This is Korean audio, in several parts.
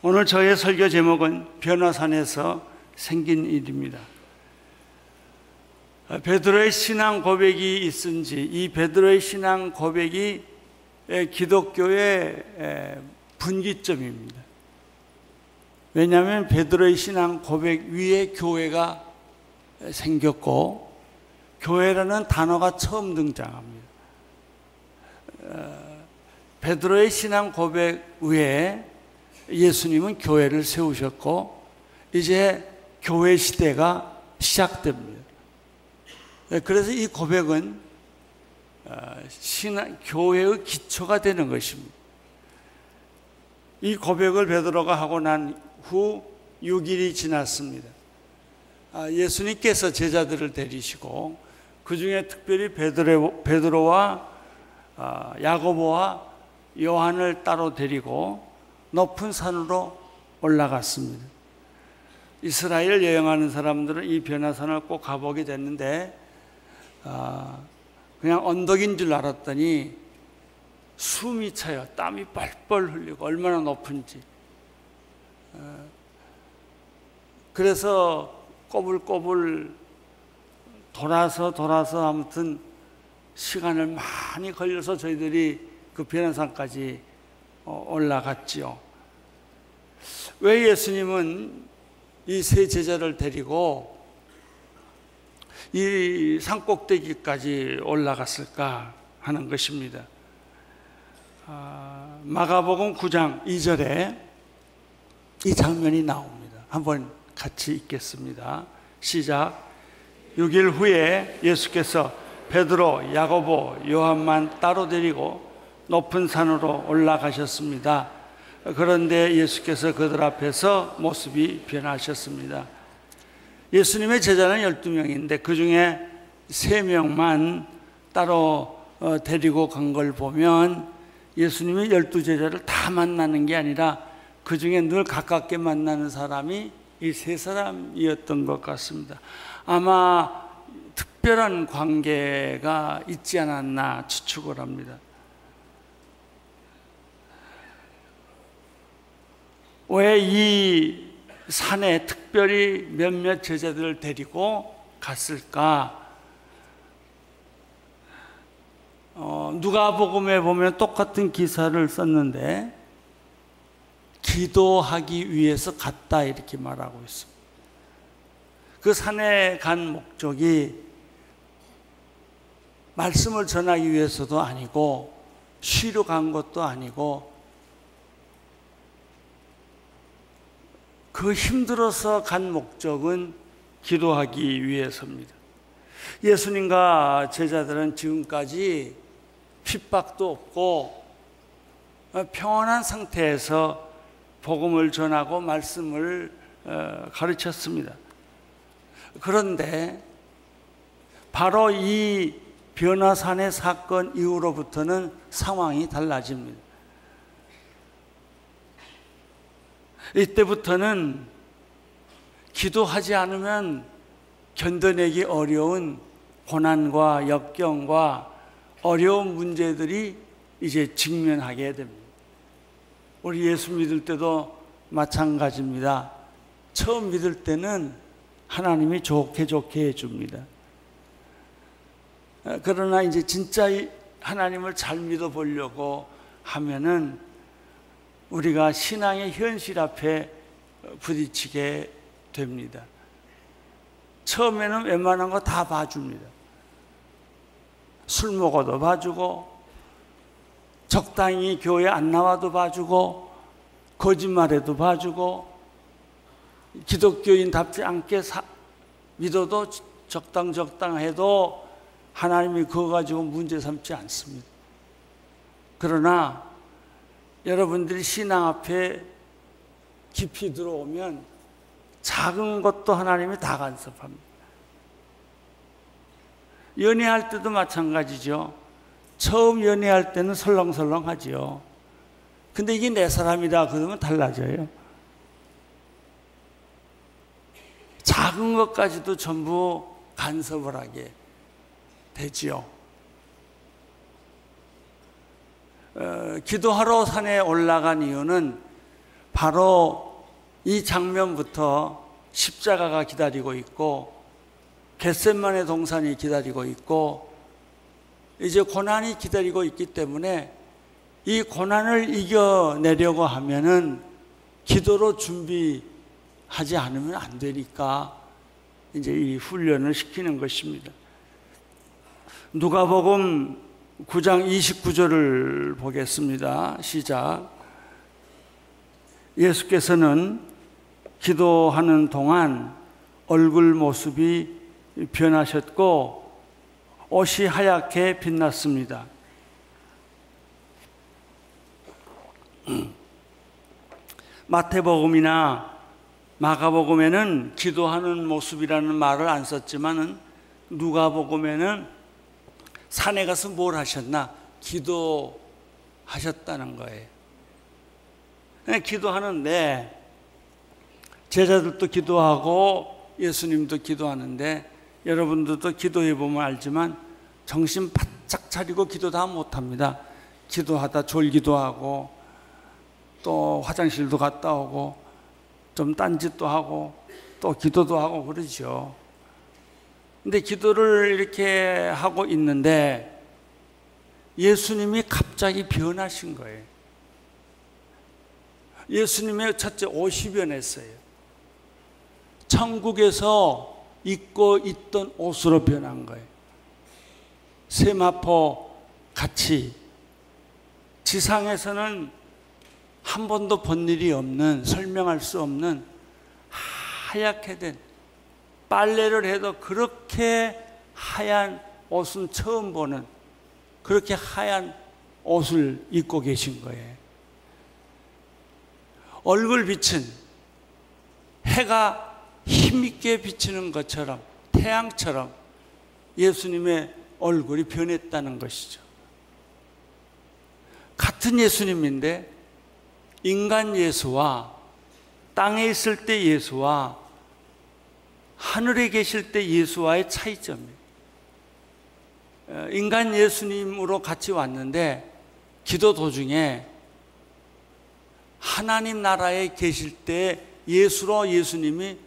오늘 저의 설교 제목은 변화산에서 생긴 일입니다. 베드로의 신앙 고백이 있은지, 이 베드로의 신앙 고백이 기독교의 분기점입니다. 왜냐하면 베드로의 신앙 고백 위에 교회가 생겼고, 교회라는 단어가 처음 등장합니다. 베드로의 신앙 고백 위에 예수님은 교회를 세우셨고, 이제 교회 시대가 시작됩니다. 그래서 이 고백은 교회의 기초가 되는 것입니다. 이 고백을 베드로가 하고 난 후 6일이 지났습니다. 예수님께서 제자들을 데리시고 그 중에 특별히 베드로와 야고보와 요한을 따로 데리고 높은 산으로 올라갔습니다. 이스라엘 여행하는 사람들은 이 변화산을 꼭 가보게 됐는데 그냥 언덕인 줄 알았더니 숨이 차요. 땀이 뻘뻘 흘리고 얼마나 높은지. 그래서 꼬불꼬불 돌아서 아무튼 시간을 많이 걸려서 저희들이 그 변화산까지 올라갔지요. 왜 예수님은 이 세 제자를 데리고 이 산꼭대기까지 올라갔을까 하는 것입니다. 마가복음 9장 2절에 이 장면이 나옵니다. 한번 같이 읽겠습니다. 시작. 6일 후에 예수께서 베드로, 야고보, 요한만 따로 데리고 높은 산으로 올라가셨습니다. 그런데 예수께서 그들 앞에서 모습이 변하셨습니다. 예수님의 제자는 12명인데 그 중에 3명만 따로 데리고 간 걸 보면 예수님이 12제자를 다 만나는 게 아니라 그 중에 늘 가깝게 만나는 사람이 이 3사람이었던 것 같습니다. 아마 특별한 관계가 있지 않았나 추측을 합니다. 왜 이 산에 특별히 몇몇 제자들을 데리고 갔을까? 누가복음에 보면 똑같은 기사를 썼는데 기도하기 위해서 갔다 이렇게 말하고 있습니다. 그 산에 간 목적이 말씀을 전하기 위해서도 아니고 쉬러 간 것도 아니고 그 힘들어서 간 목적은 기도하기 위해서입니다. 예수님과 제자들은 지금까지 핍박도 없고 평안한 상태에서 복음을 전하고 말씀을 가르쳤습니다. 그런데 바로 이 변화산의 사건 이후로부터는 상황이 달라집니다. 이때부터는 기도하지 않으면 견뎌내기 어려운 고난과 역경과 어려운 문제들이 이제 직면하게 됩니다. 우리 예수 믿을 때도 마찬가지입니다. 처음 믿을 때는 하나님이 좋게 해줍니다. 그러나 이제 진짜 하나님을 잘 믿어보려고 하면은 우리가 신앙의 현실 앞에 부딪히게 됩니다. 처음에는 웬만한 거 다 봐줍니다. 술 먹어도 봐주고, 적당히 교회 안 나와도 봐주고, 거짓말해도 봐주고, 기독교인답지 않게 믿어도 적당해도 하나님이 그거 가지고 문제 삼지 않습니다. 그러나 여러분들이 신앙 앞에 깊이 들어오면 작은 것도 하나님이 다 간섭합니다. 연애할 때도 마찬가지죠. 처음 연애할 때는 설렁설렁하지요. 근데 이게 내 사람이다 그러면 달라져요. 작은 것까지도 전부 간섭을 하게 되지요. 기도하러 산에 올라간 이유는 바로 이 장면부터 십자가가 기다리고 있고 겟세마네 동산이 기다리고 있고 이제 고난이 기다리고 있기 때문에 이 고난을 이겨내려고 하면은 기도로 준비하지 않으면 안 되니까 이제 이 훈련을 시키는 것입니다. 누가복음 9장 29절을 보겠습니다. 시작. 예수께서는 기도하는 동안 얼굴 모습이 변하셨고 옷이 하얗게 빛났습니다. 마태복음이나 마가복음에는 기도하는 모습이라는 말을 안 썼지만은 누가복음에는 산에 가서 뭘 하셨나? 기도하셨다는 거예요. 기도하는데 제자들도 기도하고 예수님도 기도하는데 여러분들도 기도해 보면 알지만 정신 바짝 차리고 기도 다 못합니다. 기도하다 졸기도 하고 또 화장실도 갔다 오고 좀 딴짓도 하고 또 기도도 하고 그러죠. 근데 기도를 이렇게 하고 있는데 예수님이 갑자기 변하신 거예요. 예수님의 첫째 옷이 변했어요. 천국에서 입고 있던 옷으로 변한 거예요. 세마포 같이 지상에서는 한 번도 본 일이 없는, 설명할 수 없는 하얗게 된, 빨래를 해도 그렇게 하얀 옷은 처음 보는, 그렇게 하얀 옷을 입고 계신 거예요. 얼굴 빛은 해가 힘있게 비치는 것처럼, 태양처럼 예수님의 얼굴이 변했다는 것이죠. 같은 예수님인데 인간 예수와 땅에 있을 때 예수와 하늘에 계실 때 예수와의 차이점이에요. 인간 예수님으로 같이 왔는데 기도 도중에 하나님 나라에 계실 때 예수로 예수님이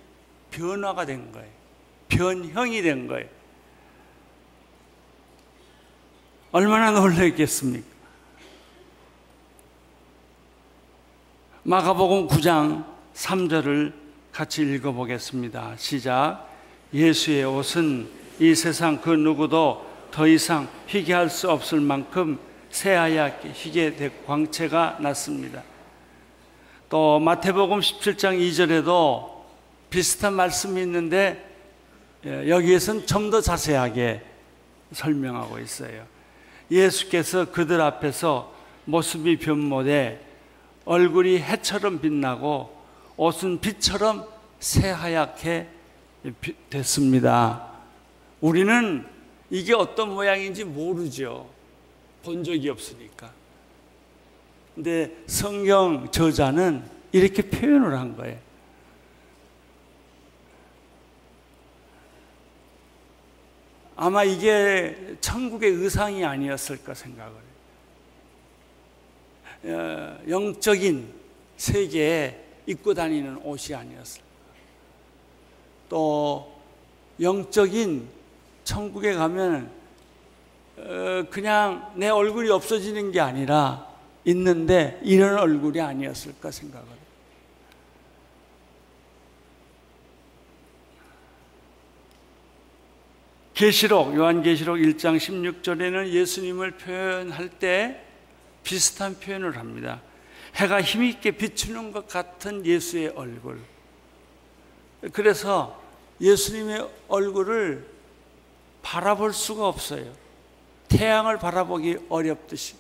변화가 된 거예요. 변형이 된 거예요. 얼마나 놀랐겠습니까? 마가복음 9장 3절을 같이 읽어보겠습니다. 시작. 예수의 옷은 이 세상 그 누구도 더 이상 희게 할 수 없을 만큼 새하얗게 희게 된 광채가 났습니다. 또 마태복음 17장 2절에도 비슷한 말씀이 있는데 여기에서는 좀 더 자세하게 설명하고 있어요. 예수께서 그들 앞에서 모습이 변모돼 얼굴이 해처럼 빛나고 옷은 빛처럼 새하얗게 됐습니다. 우리는 이게 어떤 모양인지 모르죠. 본 적이 없으니까. 근데 성경 저자는 이렇게 표현을 한 거예요. 아마 이게 천국의 의상이 아니었을까 생각을 해요. 영적인 세계에 입고 다니는 옷이 아니었을까. 또 영적인 천국에 가면 그냥 내 얼굴이 없어지는 게 아니라 있는데 이런 얼굴이 아니었을까 생각을 해요. 요한계시록 1장 16절에는 예수님을 표현할 때 비슷한 표현을 합니다. 해가 힘있게 비추는 것 같은 예수의 얼굴. 그래서 예수님의 얼굴을 바라볼 수가 없어요. 태양을 바라보기 어렵듯이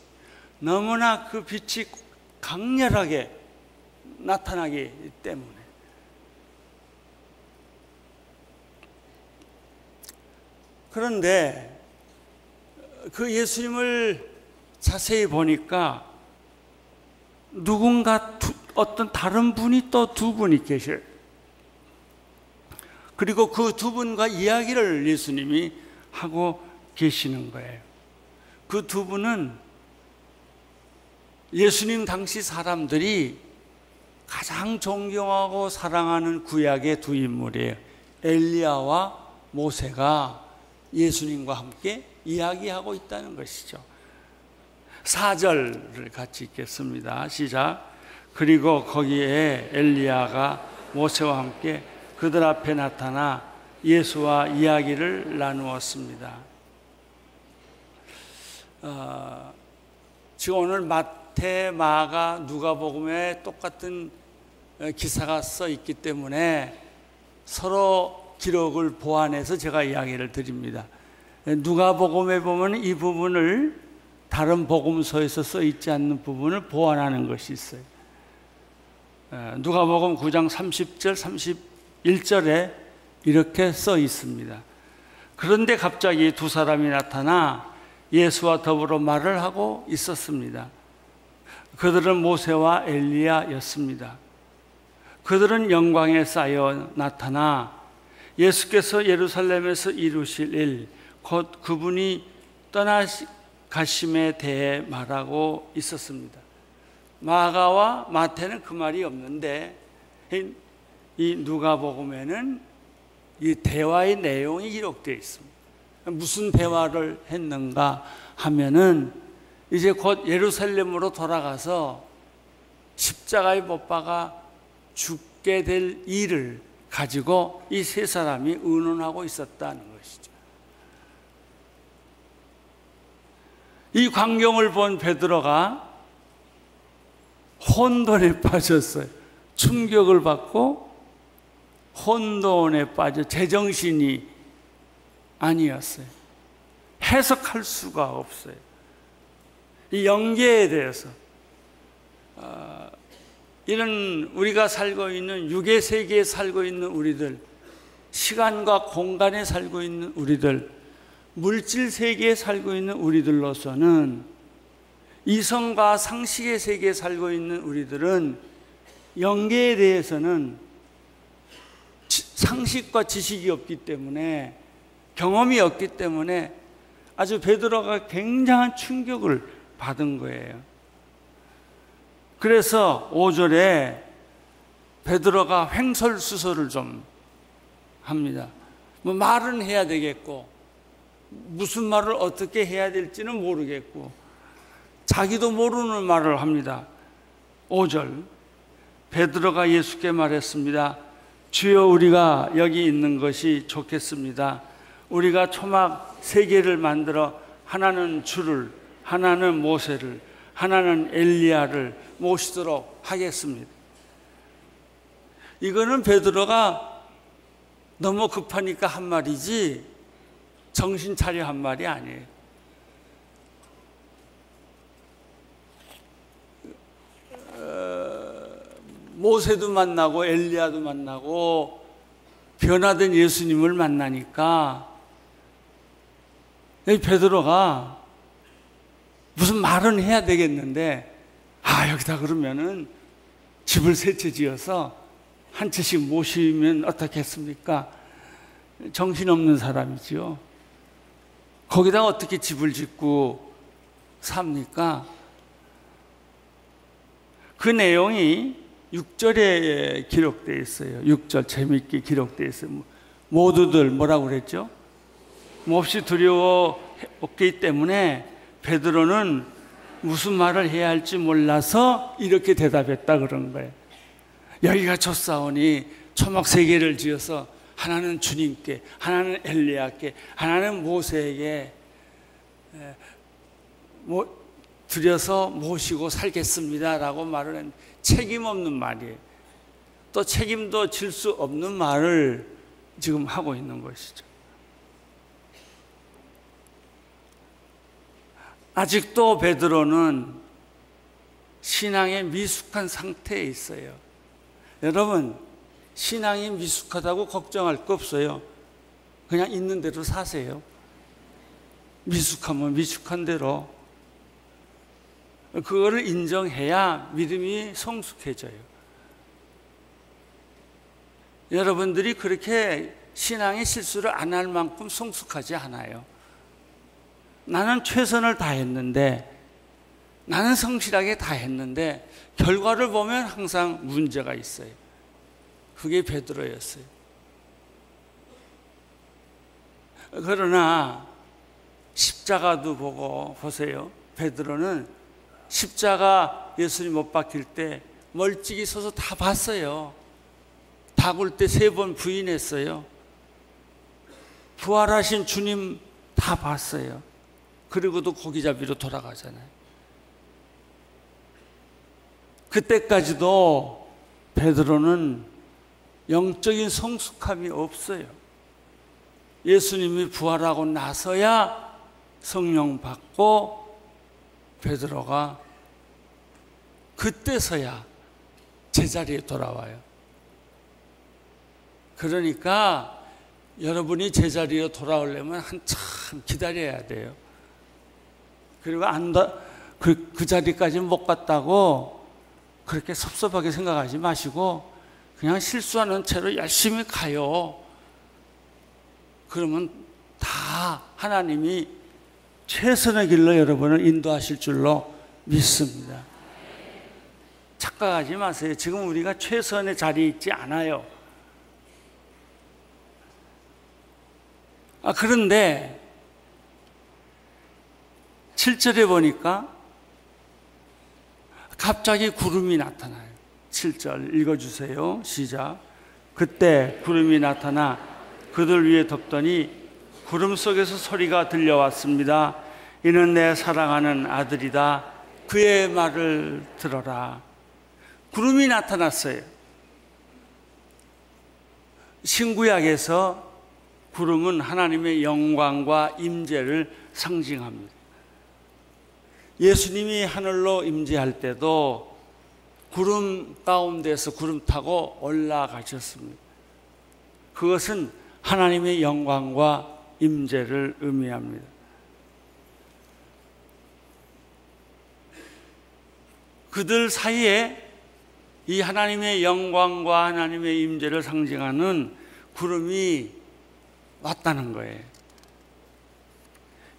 너무나 그 빛이 강렬하게 나타나기 때문에. 그런데 그 예수님을 자세히 보니까 누군가 어떤 다른 분이 또 두 분이 계셔요. 그리고 그 두 분과 이야기를 예수님이 하고 계시는 거예요. 그 두 분은 예수님 당시 사람들이 가장 존경하고 사랑하는 구약의 두 인물이에요. 엘리야와 모세가 예수님과 함께 이야기하고 있다는 것이죠. 4절을 같이 읽겠습니다. 시작. 그리고 거기에 엘리야가 모세와 함께 그들 앞에 나타나 예수와 이야기를 나누었습니다. 지금 오늘 마태, 마가, 누가복음에 똑같은 기사가 써 있기 때문에 서로 기록을 보완해서 제가 이야기를 드립니다. 누가복음에 보면 이 부분을 다른 복음서에서 써 있지 않는 부분을 보완하는 것이 있어요. 누가복음 9장 30절, 31절에 이렇게 써 있습니다. 그런데 갑자기 두 사람이 나타나 예수와 더불어 말을 하고 있었습니다. 그들은 모세와 엘리야였습니다. 그들은 영광에 쌓여 나타나 예수께서 예루살렘에서 이루실 일, 곧 그분이 떠나가심에 대해 말하고 있었습니다. 마가와 마태는 그 말이 없는데 이 누가복음에는 이 대화의 내용이 기록되어 있습니다. 무슨 대화를 했는가 하면은 이제 곧 예루살렘으로 돌아가서 십자가에 못 박아 죽게 될 일을 가지고 이 세 사람이 의논하고 있었다는 것이죠. 이 광경을 본 베드로가 혼돈에 빠졌어요. 충격을 받고 혼돈에 빠져 제정신이 아니었어요. 해석할 수가 없어요. 이 영계에 대해서 이런 우리가 살고 있는 육의 세계에 살고 있는 우리들, 시간과 공간에 살고 있는 우리들, 물질 세계에 살고 있는 우리들로서는, 이성과 상식의 세계에 살고 있는 우리들은 영계에 대해서는 상식과 지식이 없기 때문에, 경험이 없기 때문에 아주 베드로가 굉장한 충격을 받은 거예요. 그래서 5절에 베드로가 횡설수설을 좀 합니다. 뭐 말은 해야 되겠고 무슨 말을 어떻게 해야 될지는 모르겠고 자기도 모르는 말을 합니다. 5절 베드로가 예수께 말했습니다. 주여, 우리가 여기 있는 것이 좋겠습니다. 우리가 초막 3개를 만들어 하나는 주를, 하나는 모세를, 하나는 엘리야를 모시도록 하겠습니다. 이거는 베드로가 너무 급하니까 한 말이지 정신 차려 한 말이 아니에요. 모세도 만나고 엘리야도 만나고 변화된 예수님을 만나니까 베드로가 무슨 말은 해야 되겠는데, 여기다 그러면은 집을 3채 지어서 한 채씩 모시면 어떻겠습니까? 정신없는 사람이죠. 거기다 어떻게 집을 짓고 삽니까? 그 내용이 6절에 기록되어 있어요. 6절 재미있게 기록되어 있어요. 모두들 뭐라고 그랬죠? 몹시 두려웠기 때문에 베드로는 무슨 말을 해야 할지 몰라서 이렇게 대답했다 그런 거예요. 여기가 좋사오니 초막 3개를 지어서 하나는 주님께, 하나는 엘리야께, 하나는 모세에게 드려서 모시고 살겠습니다 라고 말을 했는데, 책임 없는 말이에요. 또 책임도 질 수 없는 말을 지금 하고 있는 것이죠. 아직도 베드로는 신앙에 미숙한 상태에 있어요. 여러분, 신앙이 미숙하다고 걱정할 거 없어요. 그냥 있는 대로 사세요. 미숙하면 미숙한 대로. 그거를 인정해야 믿음이 성숙해져요. 여러분들이 그렇게 신앙의 실수를 안 할 만큼 성숙하지 않아요. 나는 최선을 다했는데 나는 성실하게 다 했는데 결과를 보면 항상 문제가 있어요. 그게 베드로였어요. 그러나 십자가도 보고 보세요. 베드로는 십자가 예수님 못 박힐 때 멀찍이 서서 다 봤어요. 다 굴 때 3번 부인했어요. 부활하신 주님 다 봤어요. 그리고도 고기잡이로 돌아가잖아요. 그때까지도 베드로는 영적인 성숙함이 없어요. 예수님이 부활하고 나서야 성령 받고 베드로가 그때서야 제자리에 돌아와요. 그러니까 여러분이 제자리에 돌아오려면 한참 기다려야 돼요. 그리고 그 자리까지 못 갔다고 그렇게 섭섭하게 생각하지 마시고 그냥 실수하는 채로 열심히 가요. 그러면 다 하나님이 최선의 길로 여러분을 인도하실 줄로 믿습니다. 착각하지 마세요. 지금 우리가 최선의 자리에 있지 않아요. 그런데 7절에 보니까 갑자기 구름이 나타나요. 7절 읽어주세요. 시작. 그때 구름이 나타나 그들 위에 덮더니 구름 속에서 소리가 들려왔습니다. 이는 내 사랑하는 아들이다. 그의 말을 들어라. 구름이 나타났어요. 신구약에서 구름은 하나님의 영광과 임재를 상징합니다. 예수님이 하늘로 임재할 때도 구름 가운데서 구름 타고 올라가셨습니다. 그것은 하나님의 영광과 임재를 의미합니다. 그들 사이에 이 하나님의 영광과 하나님의 임재를 상징하는 구름이 왔다는 거예요.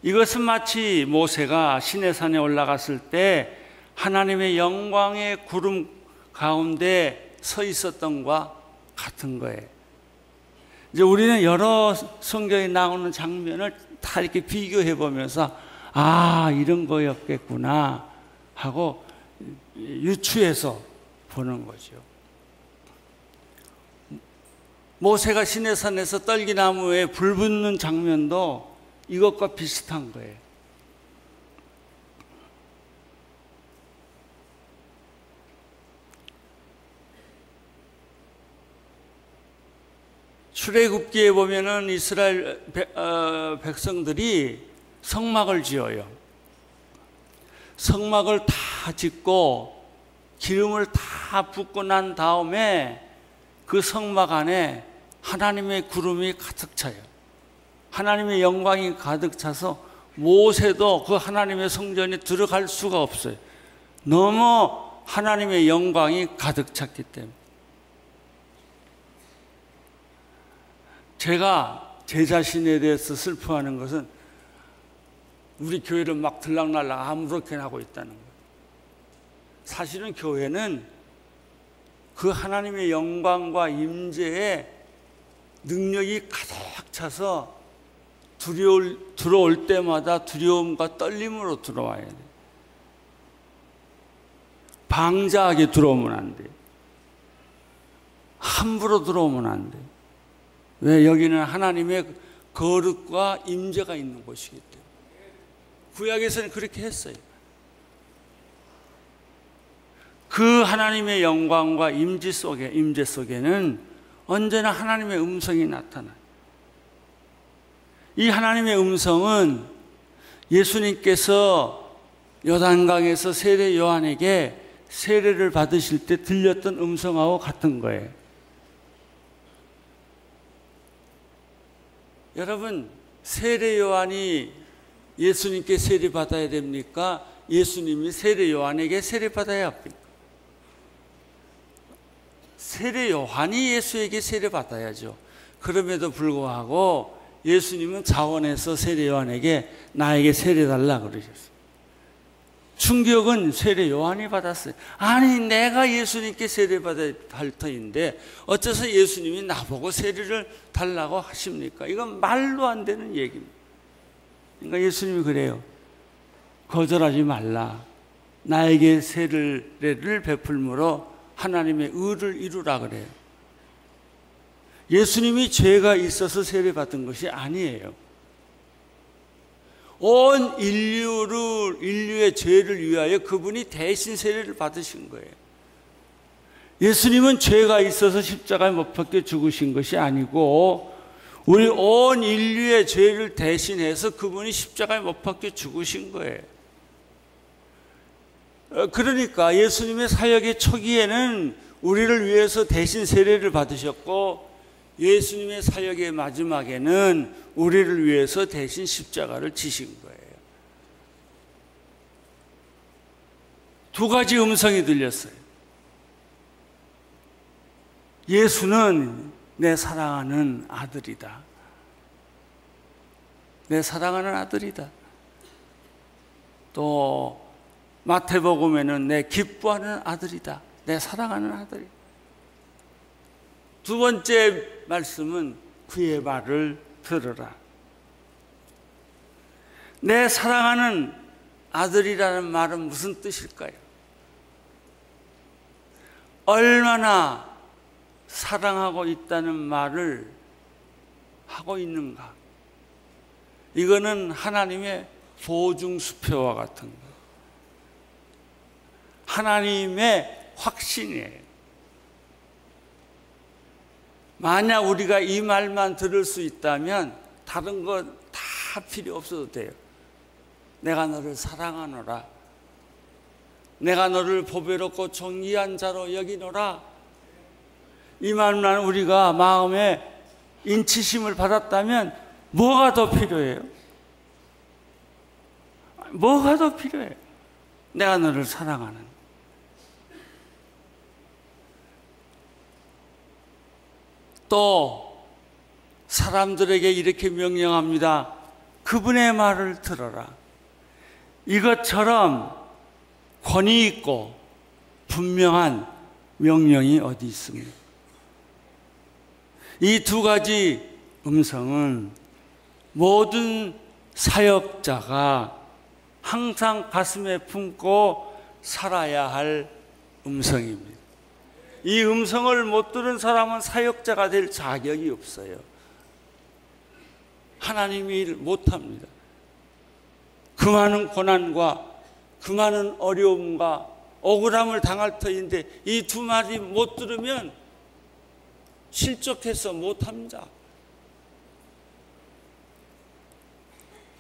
이것은 마치 모세가 시내산에 올라갔을 때 하나님의 영광의 구름 가운데 서 있었던 것과 같은 거예요. 이제 우리는 여러 성경에 나오는 장면을 다 이렇게 비교해 보면서 이런 거였겠구나 하고 유추해서 보는 거죠. 모세가 시내산에서 떨기나무에 불 붙는 장면도 이것과 비슷한 거예요. 출애굽기에 보면은 이스라엘 백성들이 성막을 지어요. 성막을 다 짓고 기름을 다 붓고 난 다음에 그 성막 안에 하나님의 구름이 가득 차요. 하나님의 영광이 가득 차서 모세도 그 하나님의 성전에 들어갈 수가 없어요. 너무 하나님의 영광이 가득 찼기 때문에. 제가 제 자신에 대해서 슬퍼하는 것은 우리 교회를 막 들락날락 아무렇게나 하고 있다는 거예요. 사실은 교회는 그 하나님의 영광과 임재의 능력이 가득 차서 들어올 때마다 두려움과 떨림으로 들어와야 돼요. 방자하게 들어오면 안 돼요. 함부로 들어오면 안 돼요. 왜? 여기는 하나님의 거룩과 임재가 있는 곳이기 때문에. 구약에서는 그렇게 했어요. 그 하나님의 영광과 임재 속에는 언제나 하나님의 음성이 나타나요. 이 하나님의 음성은 예수님께서 요단강에서 세례 요한에게 세례를 받으실 때 들렸던 음성하고 같은 거예요. 여러분, 세례 요한이 예수님께 세례 받아야 됩니까? 예수님이 세례 요한에게 세례 받아야 합니까? 세례 요한이 예수에게 세례 받아야죠. 그럼에도 불구하고 예수님은 자원해서 세례 요한에게 나에게 세례 달라 그러셨어요. 충격은 세례 요한이 받았어요. 아니, 내가 예수님께 세례 받을 터인데 어째서 예수님이 나보고 세례를 달라고 하십니까? 이건 말도 안 되는 얘기입니다. 그러니까 예수님이 그래요. 거절하지 말라. 나에게 세례를 베풀므로 하나님의 의를 이루라 그래요. 예수님이 죄가 있어서 세례 받은 것이 아니에요. 온 인류의 죄를 위하여 그분이 대신 세례를 받으신 거예요. 예수님은 죄가 있어서 십자가에 못 박혀 죽으신 것이 아니고 우리 온 인류의 죄를 대신해서 그분이 십자가에 못 박혀 죽으신 거예요. 그러니까 예수님의 사역의 초기에는 우리를 위해서 대신 세례를 받으셨고 예수님의 사역의 마지막에는 우리를 위해서 대신 십자가를 지신 거예요. 두 가지 음성이 들렸어요. 예수는 내 사랑하는 아들이다. 내 사랑하는 아들이다. 또 마태복음에는 내 기뻐하는 아들이다. 내 사랑하는 아들이다. 두 번째 말씀은 그의 말을 들으라. 내 사랑하는 아들이라는 말은 무슨 뜻일까요? 얼마나 사랑하고 있다는 말을 하고 있는가? 이거는 하나님의 보증수표와 같은 거. 하나님의 확신이에요. 만약 우리가 이 말만 들을 수 있다면 다른 거 다 필요 없어도 돼요. 내가 너를 사랑하노라. 내가 너를 보배롭고 존귀한 자로 여기노라. 이 말만 우리가 마음에 인치심을 받았다면 뭐가 더 필요해요? 뭐가 더 필요해요? 내가 너를 사랑하는. 또 사람들에게 이렇게 명령합니다. 그분의 말을 들어라. 이것처럼 권위 있고 분명한 명령이 어디 있습니까? 이 두 가지 음성은 모든 사역자가 항상 가슴에 품고 살아야 할 음성입니다. 이 음성을 못 들은 사람은 사역자가 될 자격이 없어요. 하나님의 일을 못합니다. 그 많은 고난과 그 많은 어려움과 억울함을 당할 터인데 이 두 마디 못 들으면 실족해서 못합니다.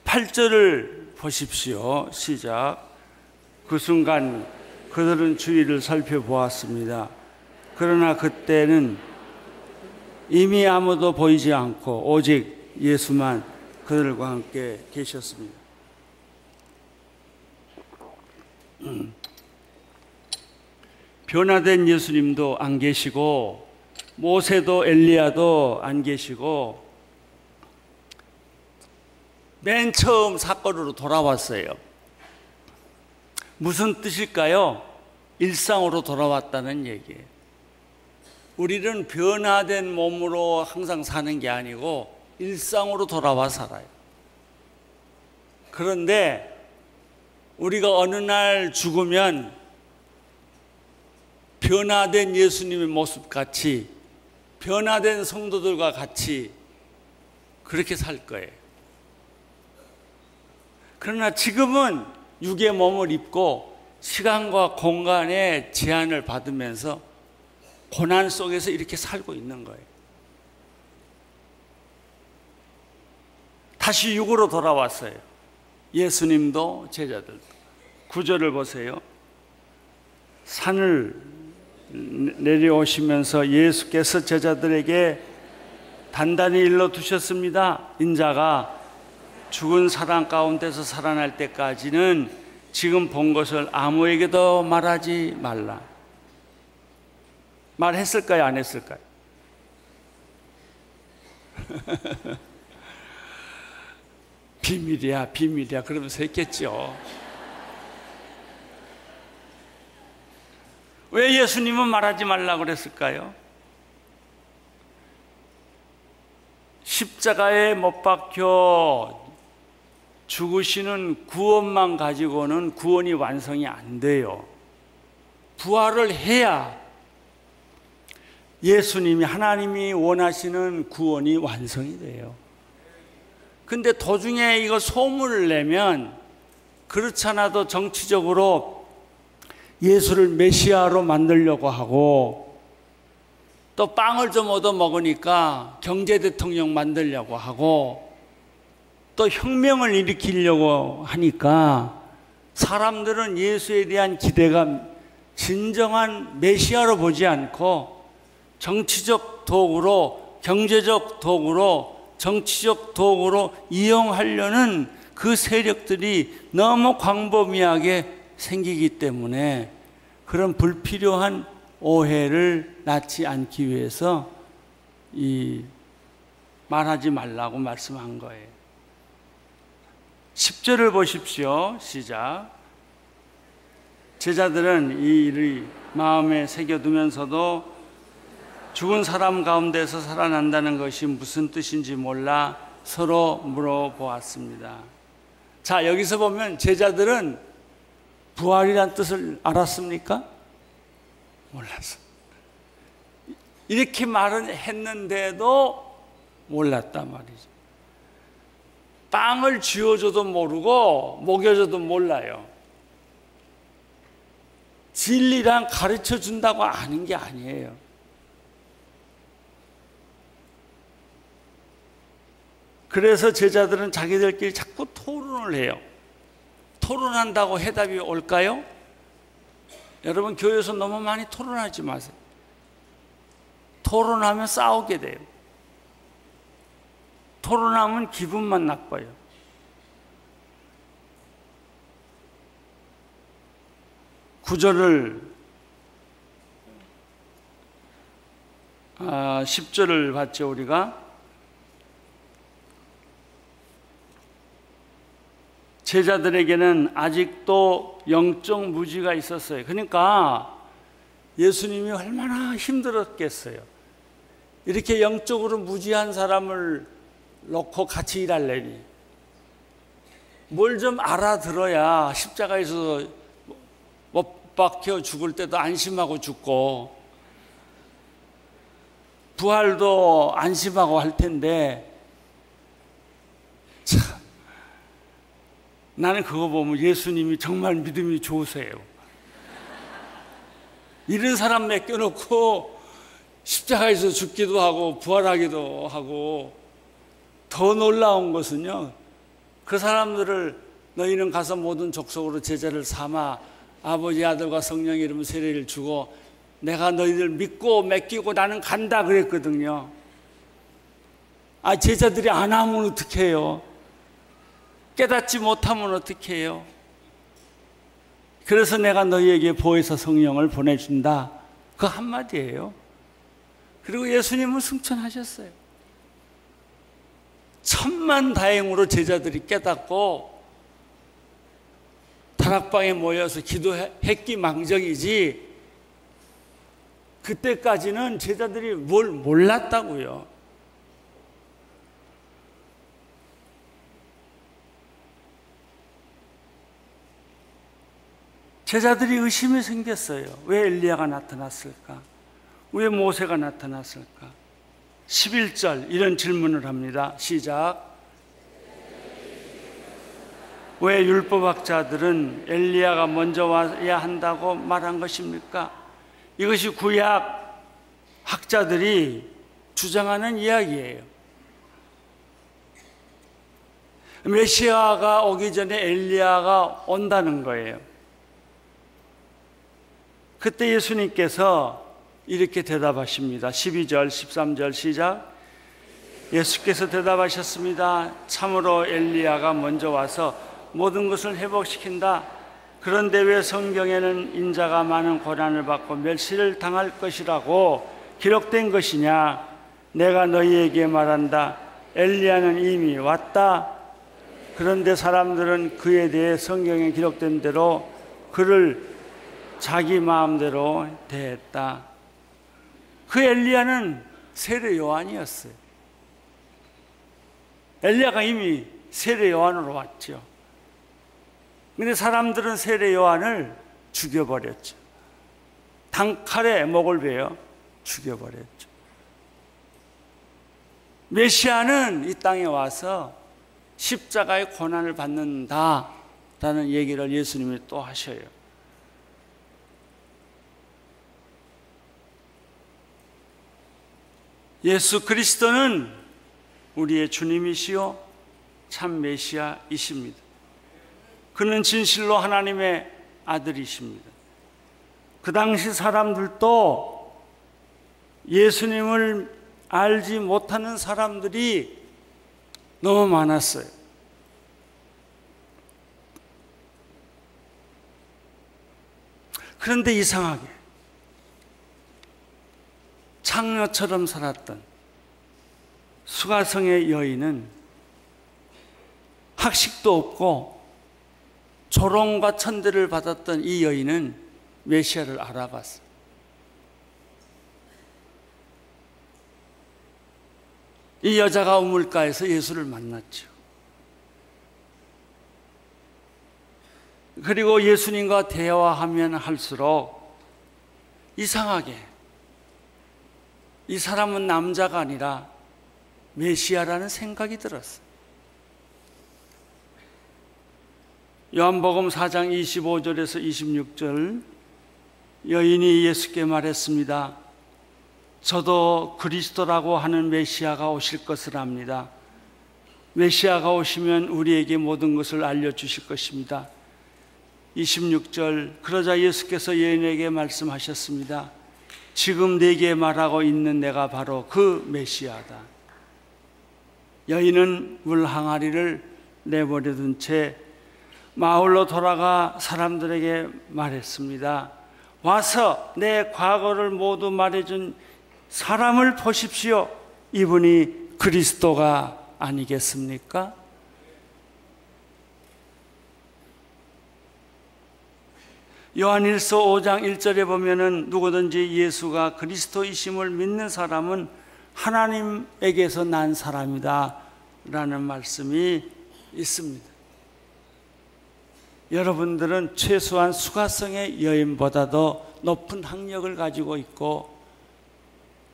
8절을 보십시오. 시작. 그 순간 그들은 주위를 살펴보았습니다. 그러나 그때는 이미 아무도 보이지 않고 오직 예수만 그들과 함께 계셨습니다. 변화된 예수님도 안 계시고 모세도 엘리야도 안 계시고 맨 처음 사건으로 돌아왔어요. 무슨 뜻일까요? 일상으로 돌아왔다는 얘기예요. 우리는 변화된 몸으로 항상 사는 게 아니고 일상으로 돌아와 살아요. 그런데 우리가 어느 날 죽으면 변화된 예수님의 모습 같이 변화된 성도들과 같이 그렇게 살 거예요. 그러나 지금은 육의 몸을 입고 시간과 공간의 제한을 받으면서 고난 속에서 이렇게 살고 있는 거예요. 다시 육으로 돌아왔어요. 예수님도 제자들도. 9절을 보세요. 산을 내려오시면서 예수께서 제자들에게 단단히 일러두셨습니다. 인자가 죽은 사람 가운데서 살아날 때까지는 지금 본 것을 아무에게도 말하지 말라. 말했을까요? 안 했을까요? 비밀이야, 비밀이야. 그러면서 했겠죠. 왜 예수님은 말하지 말라고 그랬을까요? 십자가에 못 박혀 죽으시는 구원만 가지고는 구원이 완성이 안 돼요. 부활을 해야 예수님이, 하나님이 원하시는 구원이 완성이 돼요. 근데 도중에 이거 소문을 내면, 그렇지 않아도 정치적으로 예수를 메시아로 만들려고 하고, 또 빵을 좀 얻어 먹으니까 경제 대통령 만들려고 하고, 또 혁명을 일으키려고 하니까 사람들은 예수에 대한 기대가 진정한 메시아로 보지 않고 정치적 도구로, 경제적 도구로, 정치적 도구로 이용하려는 그 세력들이 너무 광범위하게 생기기 때문에 그런 불필요한 오해를 낳지 않기 위해서 말하지 말라고 말씀한 거예요. 10절을 보십시오. 시작. 제자들은 이 일을 마음에 새겨두면서도 죽은 사람 가운데서 살아난다는 것이 무슨 뜻인지 몰라 서로 물어보았습니다. 자, 여기서 보면 제자들은 부활이란 뜻을 알았습니까? 몰랐어. 이렇게 말은 했는데도 몰랐단 말이죠. 빵을 쥐어줘도 모르고 먹여줘도 몰라요. 진리랑 가르쳐 준다고 아는 게 아니에요. 그래서 제자들은 자기들끼리 자꾸 토론을 해요. 토론한다고 해답이 올까요? 여러분, 교회에서 너무 많이 토론하지 마세요. 토론하면 싸우게 돼요. 토론하면 기분만 나빠요. 구절을 10절을 봤죠, 우리가. 제자들에게는 아직도 영적 무지가 있었어요. 그러니까 예수님이 얼마나 힘들었겠어요. 이렇게 영적으로 무지한 사람을 놓고 같이 일할래니 뭘 좀 알아들어야 십자가에서 못 박혀 죽을 때도 안심하고 죽고 부활도 안심하고 할 텐데, 참, 나는 그거 보면 예수님이 정말 믿음이 좋으세요. 이런 사람 맡겨놓고 십자가에서 죽기도 하고 부활하기도 하고, 더 놀라운 것은요, 그 사람들을 너희는 가서 모든 족속으로 제자를 삼아 아버지, 아들과 성령의 이름으로 세례를 주고 내가 너희들 믿고 맡기고 나는 간다 그랬거든요. 제자들이 안 하면 어떻게 해요? 깨닫지 못하면 어떻게 해요? 그래서 내가 너희에게 보혜사 성령을 보내준다, 그 한마디예요. 그리고 예수님은 승천하셨어요. 천만다행으로 제자들이 깨닫고 다락방에 모여서 기도했기망정이지, 그때까지는 제자들이 뭘 몰랐다고요. 제자들이 의심이 생겼어요. 왜 엘리야가 나타났을까? 왜 모세가 나타났을까? 11절 이런 질문을 합니다. 시작. 왜 율법학자들은 엘리야가 먼저 와야 한다고 말한 것입니까? 이것이 구약 학자들이 주장하는 이야기예요. 메시아가 오기 전에 엘리야가 온다는 거예요. 그때 예수님께서 이렇게 대답하십니다. 12절, 13절 시작. 예수께서 대답하셨습니다. 참으로 엘리야가 먼저 와서 모든 것을 회복시킨다. 그런데 왜 성경에는 인자가 많은 고난을 받고 멸시를 당할 것이라고 기록된 것이냐? 내가 너희에게 말한다. 엘리야는 이미 왔다. 그런데 사람들은 그에 대해 성경에 기록된 대로 그를 자기 마음대로 대했다. 그 엘리야는 세례 요한이었어요. 엘리야가 이미 세례 요한으로 왔죠. 근데 사람들은 세례 요한을 죽여버렸죠. 단칼에 목을 베어 죽여버렸죠. 메시아는 이 땅에 와서 십자가의 고난을 받는다라는 얘기를 예수님이 또 하셔요. 예수 그리스도는 우리의 주님이시요 참 메시아이십니다. 그는 진실로 하나님의 아들이십니다. 그 당시 사람들도 예수님을 알지 못하는 사람들이 너무 많았어요. 그런데 이상하게 창녀처럼 살았던 수가성의 여인은 학식도 없고 조롱과 천대를 받았던 이 여인은 메시아를 알아봤어요. 이 여자가 우물가에서 예수를 만났죠. 그리고 예수님과 대화하면 할수록 이상하게 이 사람은 남자가 아니라 메시아라는 생각이 들었어요. 요한복음 4장 25절에서 26절, 여인이 예수께 말했습니다. 저도 그리스도라고 하는 메시아가 오실 것을 압니다. 메시아가 오시면 우리에게 모든 것을 알려주실 것입니다. 26절, 그러자 예수께서 여인에게 말씀하셨습니다. 지금 네게 말하고 있는 내가 바로 그 메시아다. 여인은 물 항아리를 내버려둔 채 마을로 돌아가 사람들에게 말했습니다. 와서 내 과거를 모두 말해준 사람을 보십시오. 이분이 그리스도가 아니겠습니까? 요한일서 5장 1절에 보면은 누구든지 예수가 그리스도이심을 믿는 사람은 하나님에게서 난 사람이다 라는 말씀이 있습니다. 여러분들은 최소한 수가성의 여인보다도 높은 학력을 가지고 있고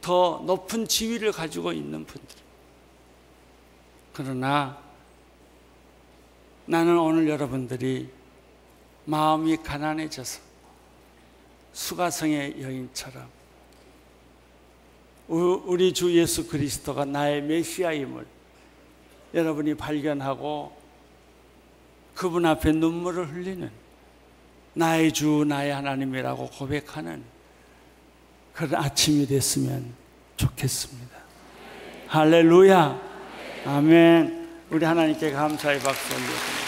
더 높은 지위를 가지고 있는 분들. 그러나 나는 오늘 여러분들이 마음이 가난해져서 수가성의 여인처럼 우리 주 예수 그리스도가 나의 메시아임을 여러분이 발견하고 그분 앞에 눈물을 흘리는 나의 주 나의 하나님이라고 고백하는 그런 아침이 됐으면 좋겠습니다. 할렐루야. 아멘. 우리 하나님께 감사의 박수 올려드립니다.